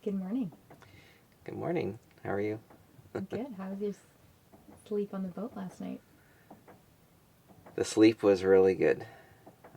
Good morning. Good morning. How are you? Good. How was your sleep on the boat last night? The sleep was really good.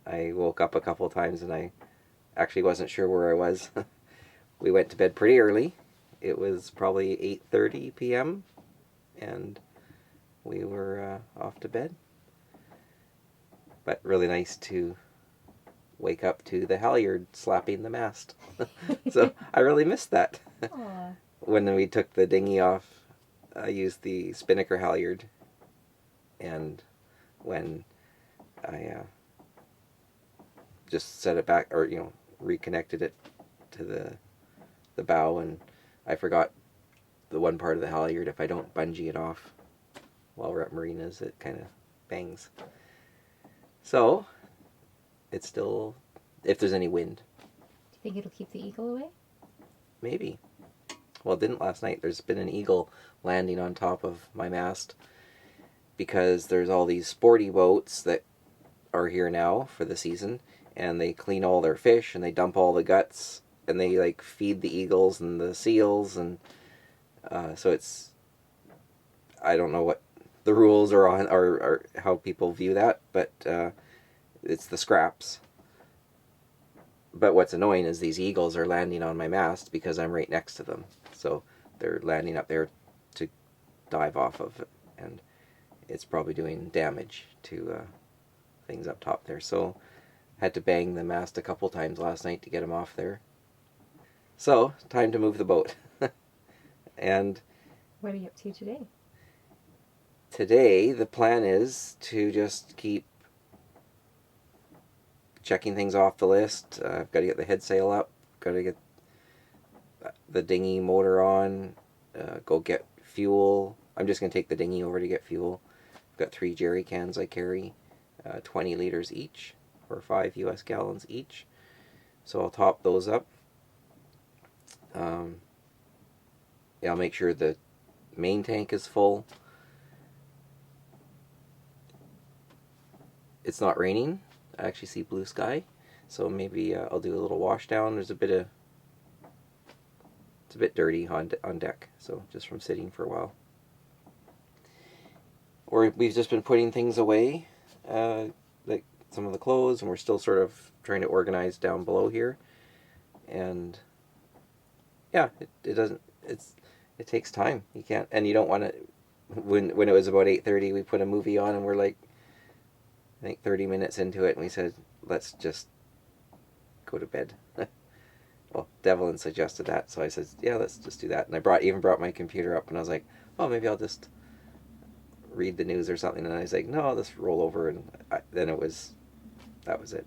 I woke up a couple times and I actually wasn't sure where I was. We went to bed pretty early. It was probably 8:30 p.m. and we were off to bed. But really nice to wake up to the halyard slapping the mast. So I really missed that. Aw. When we took the dinghy off, I used the spinnaker halyard, and when I just set it back, or reconnected it to the bow, and I forgot the one part of the halyard. If I don't bungee it off while we're at marinas, it kind of bangs. So it's still, if there's any wind, Do you think it'll keep the eagle away? maybe. Well, it didn't last night. There's been an eagle landing on top of my mast because there's all these sporty boats that are here now for the season, and they clean all their fish and they dump all the guts and they like feed the eagles and the seals, and so it's, I don't know what the rules are on, or how people view that, but it's the scraps. But what's annoying is these eagles are landing on my mast because I'm right next to them, so they're landing up there to dive off of it, and it's probably doing damage to things up top there. So had to bang the mast a couple times last night to get them off there. So time to move the boat. And What are you up to today? today the plan is to just keep checking things off the list. I've got to get the head sail up, got to get the dinghy motor on, go get fuel. I'm just going to take the dinghy over to get fuel. I've got 3 jerry cans I carry, 20 liters each, or 5 US gallons each. So I'll top those up. Yeah, I'll make sure the main tank is full. It's not raining. I actually see blue sky, so maybe I'll do a little wash down. There's it's a bit dirty on deck, so just from sitting for a while. Or we've just been putting things away, like some of the clothes, and we're still sort of trying to organize down below here. And yeah, it doesn't, it takes time. You can't, and you don't want to. When it was about 8:30, we put a movie on, and we're like, I think 30 minutes into it, and we said, let's just go to bed. Well, Devlin suggested that, so I said, yeah, let's just do that. And I even brought my computer up, and I was like, oh, maybe I'll just read the news or something. And I was like, no, I'll just roll over. And then that was it.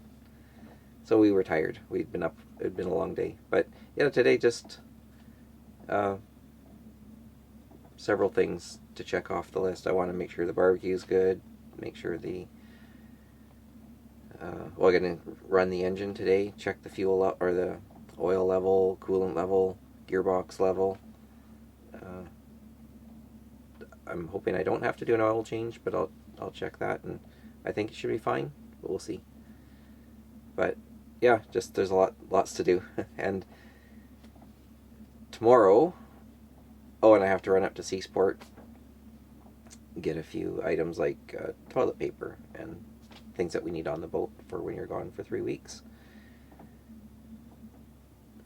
So we were tired. We'd been up. It had been a long day. But yeah, today just several things to check off the list. I want to make sure the barbecue is good. Make sure I'm going to run the engine today. Check the fuel up, or the oil level, coolant level, gearbox level. I'm hoping I don't have to do an oil change, but I'll check that, and I think it should be fine, but we'll see. But yeah, just there's lots to do. And tomorrow, and I have to run up to Seasport, get a few items like toilet paper and things that we need on the boat for when you're gone for 3 weeks.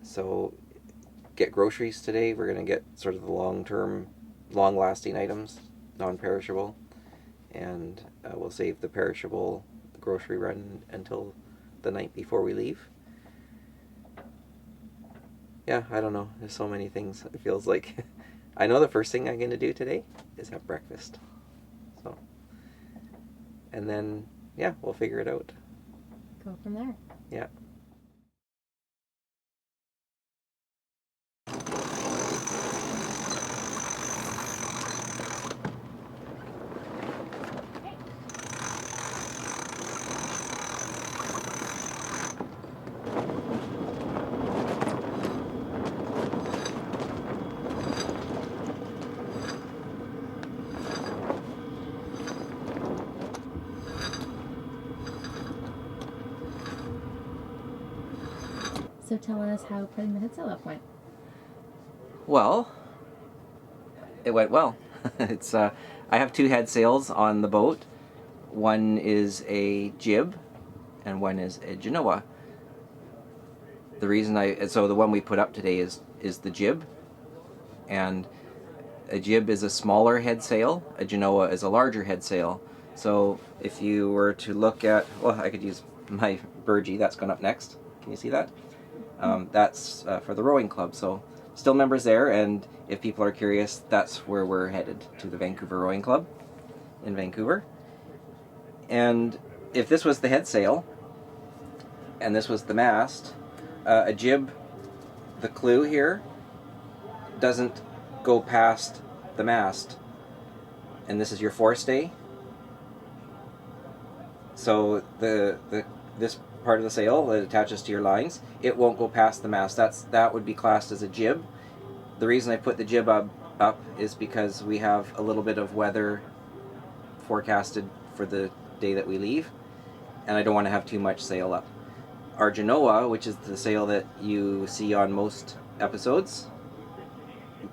So get groceries today. We're going to get sort of the long-lasting items, non-perishable, and we'll save the perishable grocery run until the night before we leave. Yeah, I don't know. There's so many things. It feels like I know the first thing I'm going to do today is have breakfast. So, and then yeah, we'll figure it out. Go from there. Yeah. So tell us how putting the head sail up went. Well, it went well. It's I have 2 head sails on the boat. One is a jib and one is a Genoa. The reason so the one we put up today is the jib, and a jib is a smaller head sail, a Genoa is a larger head sail. So if you were to look at, well, I could use my Burgee, that's going up next. Can you see that? That's for the rowing club, so still members there, and if people are curious, that's where we're headed, to the Vancouver Rowing Club in Vancouver. And if this was the head sail, and this was the mast, a jib, the clew here, doesn't go past the mast. And this is your forestay. So this part of the sail that attaches to your lines, it won't go past the mast. That would be classed as a jib. The reason I put the jib up is because we have a little bit of weather forecasted for the day that we leave, and I don't want to have too much sail up. Our Genoa, which is the sail that you see on most episodes,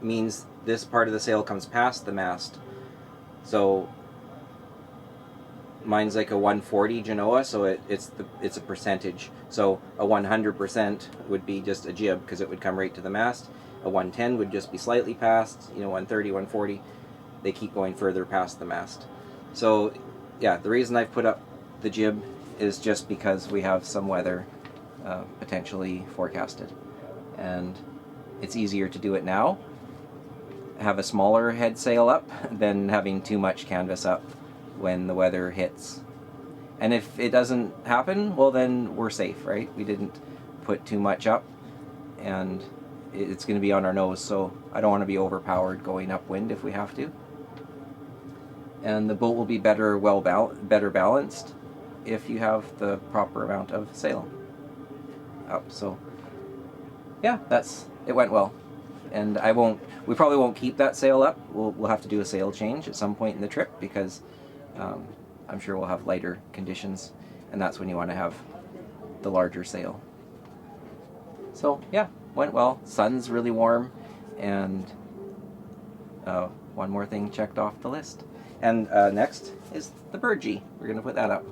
means this part of the sail comes past the mast. So mine's like a 140 Genoa, so it's a percentage. So a 100% would be just a jib, because it would come right to the mast. A 110 would just be slightly past, 130, 140. They keep going further past the mast. So yeah, the reason I've put up the jib is just because we have some weather potentially forecasted. And it's easier to do it now, have a smaller head sail up, than having too much canvas up when the weather hits. And if it doesn't happen, well, then we're safe, right? We didn't put too much up, and it's going to be on our nose, so I don't want to be overpowered going upwind if we have to. And the boat will be better balanced if you have the proper amount of sail up. So yeah, it went well. And we probably won't keep that sail up. We'll have to do a sail change at some point in the trip, because I'm sure we'll have lighter conditions, and that's when you want to have the larger sail. So yeah, went well. Sun's really warm, and one more thing checked off the list. And next is the Burgee. We're going to put that up.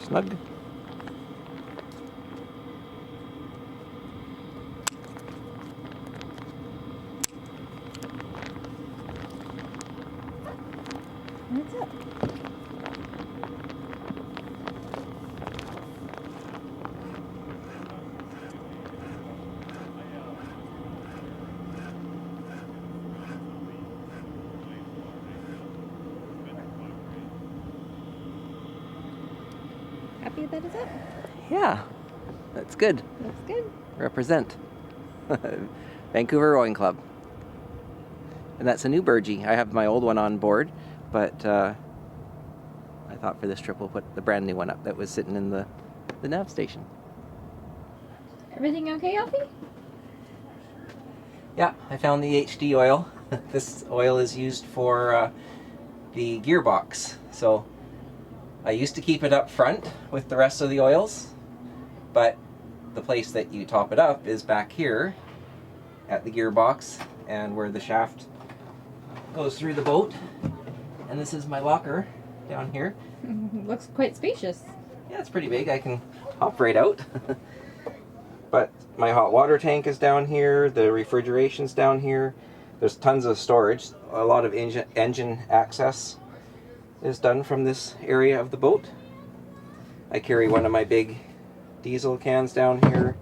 Snug. That's it. Happy that is it? Yeah, that's good. Looks good. Represent. Vancouver Rowing Club. And that's a new Burgee. I have my old one on board, but I thought for this trip we'll put the brand new one up that was sitting in the nav station. Everything okay, Alfie? Yeah, I found the HD oil. This oil is used for the gearbox. So I used to keep it up front with the rest of the oils, but the place that you top it up is back here at the gearbox, and where the shaft goes through the boat. And this is my locker down here. Looks quite spacious. Yeah, it's pretty big. I can hop right out. But my hot water tank is down here. The refrigeration's down here. There's tons of storage. A lot of engine access is done from this area of the boat. I carry one of my big diesel cans down here.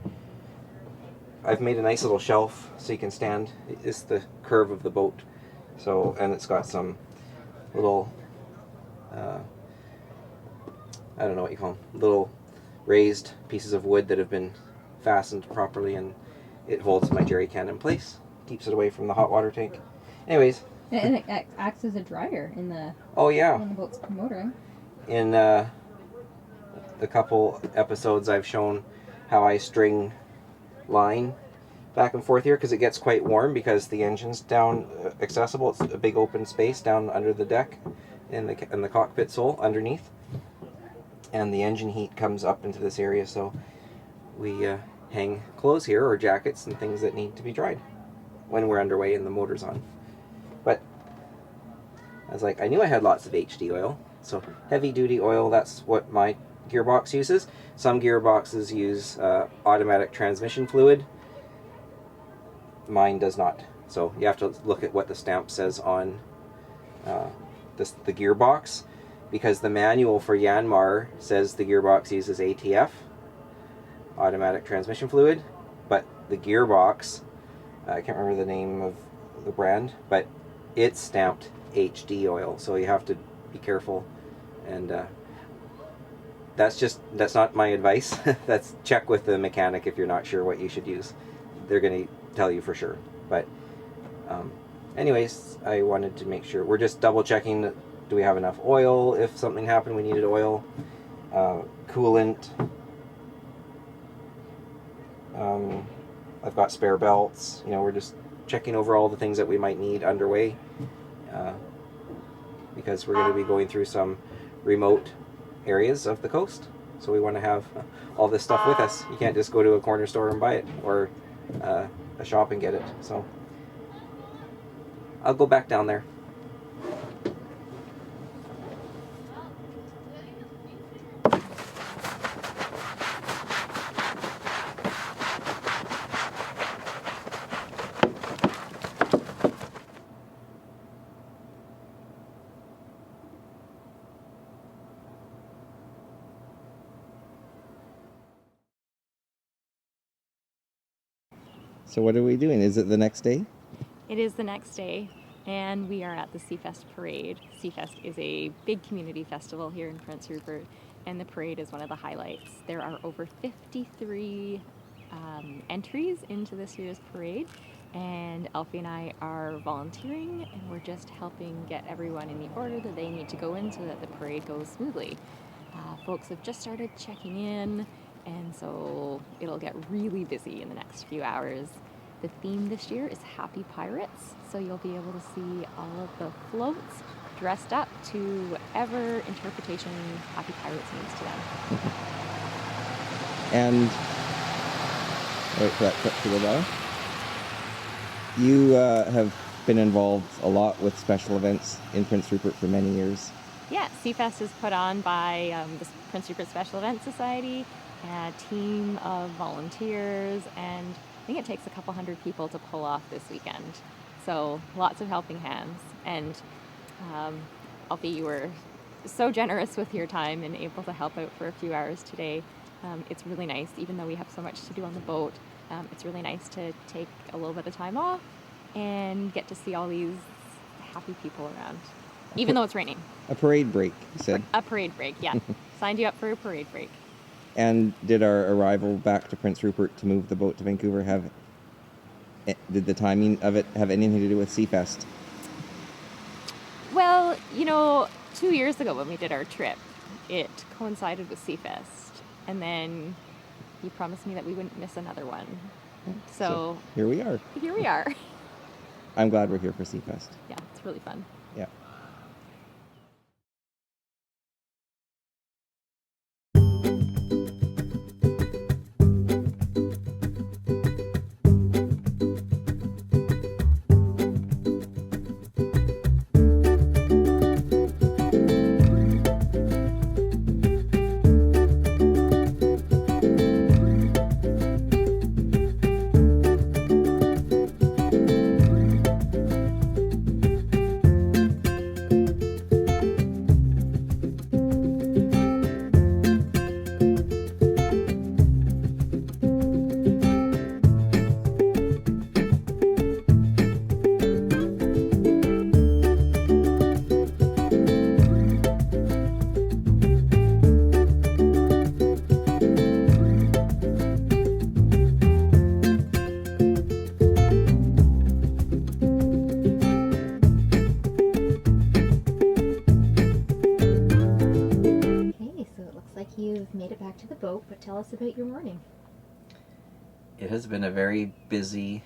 I've made a nice little shelf so you can stand. It's the curve of the boat. So, and it's got some little, I don't know what you call them, little raised pieces of wood that have been fastened properly, and it holds my jerry can in place, keeps it away from the hot water tank. Anyways, And it acts as a dryer in the Oh yeah, when the boat's motoring. in the couple episodes I've shown how I string line back and forth here because it gets quite warm because the engine's down accessible. It's a big open space down under the deck in the cockpit sole underneath, and the engine heat comes up into this area, so we hang clothes here or jackets and things that need to be dried when we're underway and the motor's on. But I was like, I knew I had lots of HD oil, so heavy duty oil, that's what my gearbox uses. Some gearboxes use automatic transmission fluid. Mine does not. So you have to look at what the stamp says on the gearbox, because the manual for Yanmar says the gearbox uses ATF, automatic transmission fluid, but the gearbox, I can't remember the name of the brand, but it's stamped HD oil, so you have to be careful. And that's not my advice. That's check with the mechanic if you're not sure what you should use. They're going to tell you for sure. But anyways, I wanted to make sure we're just double checking that, do we have enough oil if something happened we needed oil, coolant. I've got spare belts. We're just checking over all the things that we might need underway, because we're going to be going through some remote areas of the coast, so we want to have all this stuff with us. You can't just go to a corner store and buy it, or a shop and get it. So I'll go back down there. So what are we doing? Is it the next day? It is the next day, and we are at the Seafest Parade. Seafest is a big community festival here in Prince Rupert, and the parade is one of the highlights. There are over 53 entries into this year's parade, and Alfie and I are volunteering, and we're just helping get everyone in the order that they need to go in so that the parade goes smoothly. Folks have just started checking in, and so it'll get really busy in the next few hours. The theme this year is Happy Pirates, so you'll be able to see all of the floats dressed up to whatever interpretation Happy Pirates means to them. And wait for that clip to go by. You have been involved a lot with special events in Prince Rupert for many years. Yeah, Seafest is put on by the Prince Rupert Special Events Society, a team of volunteers, and I think it takes a couple hundred people to pull off this weekend. So lots of helping hands. And Alfie, you were so generous with your time and able to help out for a few hours today. It's really nice, even though we have so much to do on the boat, it's really nice to take a little bit of time off and get to see all these happy people around, even though it's raining. A parade break, you said. A parade break, yeah. Signed you up for a parade break. And did our arrival back to Prince Rupert to move the boat to Vancouver did the timing of it have anything to do with Seafest? Well, 2 years ago when we did our trip, it coincided with Seafest, and then you promised me that we wouldn't miss another one. So here we are. Here we are. I'm glad we're here for Seafest. Yeah, it's really fun. Yeah. But tell us about your morning. It has been a very busy,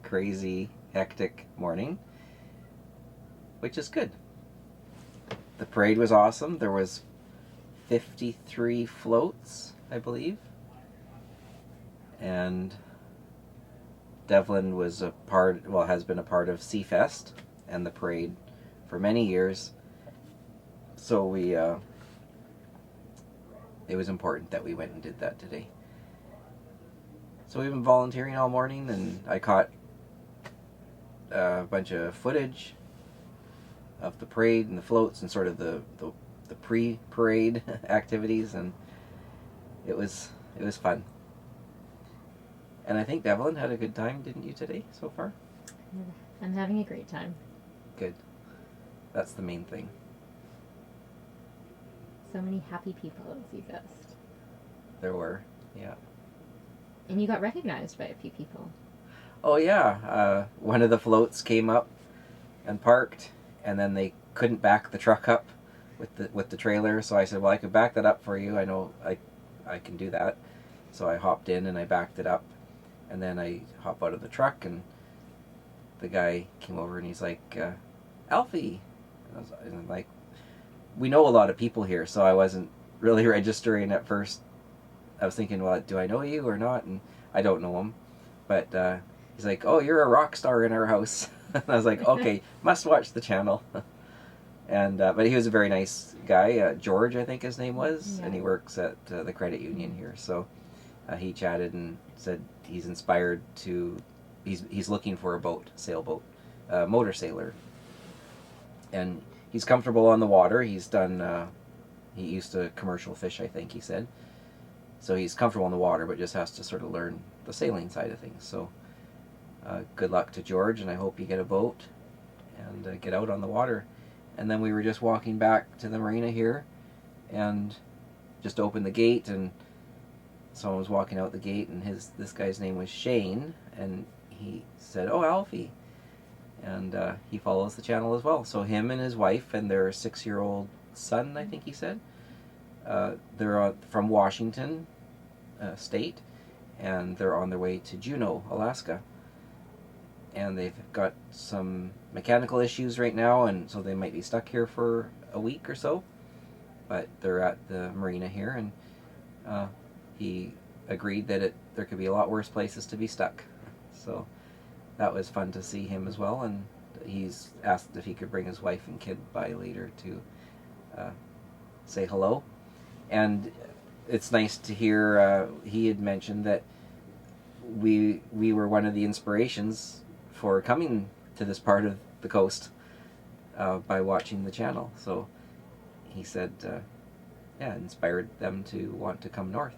crazy, hectic morning, which is good. The parade was awesome. There was 53 floats, I believe. And Devlin was has been a part of Seafest and the parade for many years. So it was important that we went and did that today. So we've been volunteering all morning, and I caught a bunch of footage of the parade and the floats and sort of the pre-parade activities, and it was fun. And I think Devlin had a good time, didn't you, today so far? I'm having a great time. Good. That's the main thing. So many happy people at Seafest. There were, yeah. And you got recognized by a few people. Oh yeah, one of the floats came up and parked, and then they couldn't back the truck up with the trailer, so I said, well, I could back that up for you. I know I can do that. So I hopped in and I backed it up, and then I hop out of the truck, and the guy came over and he's like, Alfie. And I'm like, we know a lot of people here, so I wasn't really registering at first. I was thinking, well, do I know you or not? And I don't know him. But he's like, oh, you're a rock star in our house. And I was like, okay, must watch the channel. And but he was a very nice guy. George, I think his name was. Yeah. And he works at the credit union here. So he chatted and said he's inspired to... He's looking for a boat, sailboat, motor sailor. And he's comfortable on the water. He's done... he used to commercial fish, I think he said. So he's comfortable in the water, but just has to sort of learn the sailing side of things. So good luck to George, and I hope you get a boat and get out on the water. And then we were just walking back to the marina here, and just opened the gate, and someone was walking out the gate, and this guy's name was Shane, and he said, oh, Alfie. And he follows the channel as well. So him and his wife and their 6-year-old son, I think he said, they're from Washington State, and they're on their way to Juneau, Alaska. And they've got some mechanical issues right now, and so they might be stuck here for a week or so. But they're at the marina here, and he agreed that there could be a lot worse places to be stuck. So that was fun to see him as well, and he's asked if he could bring his wife and kid by later to say hello. And it's nice to hear he had mentioned that we were one of the inspirations for coming to this part of the coast by watching the channel. So he said, inspired them to want to come north.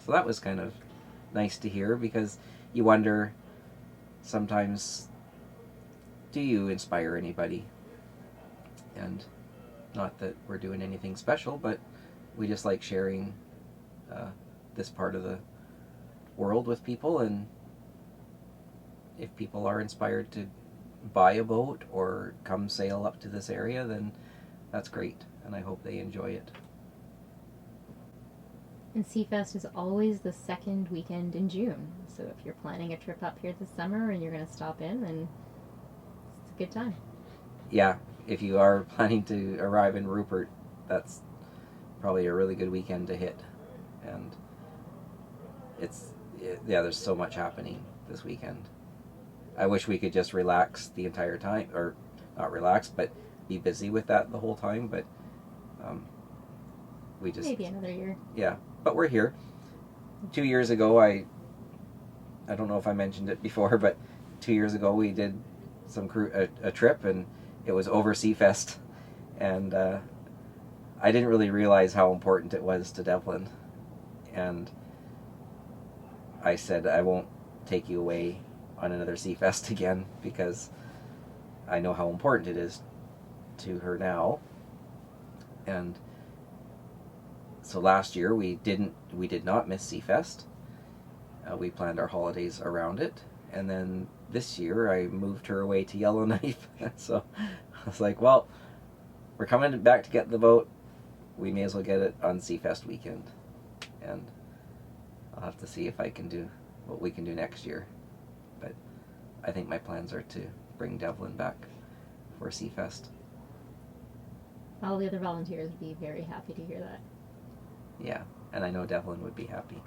So that was kind of nice to hear, because you wonder sometimes, do you inspire anybody? And not that we're doing anything special, but we just like sharing this part of the world with people, and if people are inspired to buy a boat or come sail up to this area, then that's great, and I hope they enjoy it. And Seafest is always the second weekend in June, so if you're planning a trip up here this summer and you're going to stop in, then it's a good time. Yeah, if you are planning to arrive in Rupert, that's probably a really good weekend to hit. And there's so much happening this weekend. I wish we could just relax the entire time, or not relax, but be busy with that the whole time, but we just... Maybe another year. Yeah, but we're here. 2 years ago, I don't know if I mentioned it before, but 2 years ago we did a trip, and it was over Seafest, and I didn't really realize how important it was to Devlin, and I said I won't take you away on another Seafest again, because I know how important it is to her now. And so last year we did not miss Seafest. We planned our holidays around it, and then this year I moved her away to Yellowknife. So I was like, well, we're coming back to get the boat. We may as well get it on Seafest weekend. And I'll have to see if I can do what we can do next year. But I think my plans are to bring Devlin back for Seafest. All the other volunteers would be very happy to hear that. Yeah, and I know Devlin would be happy.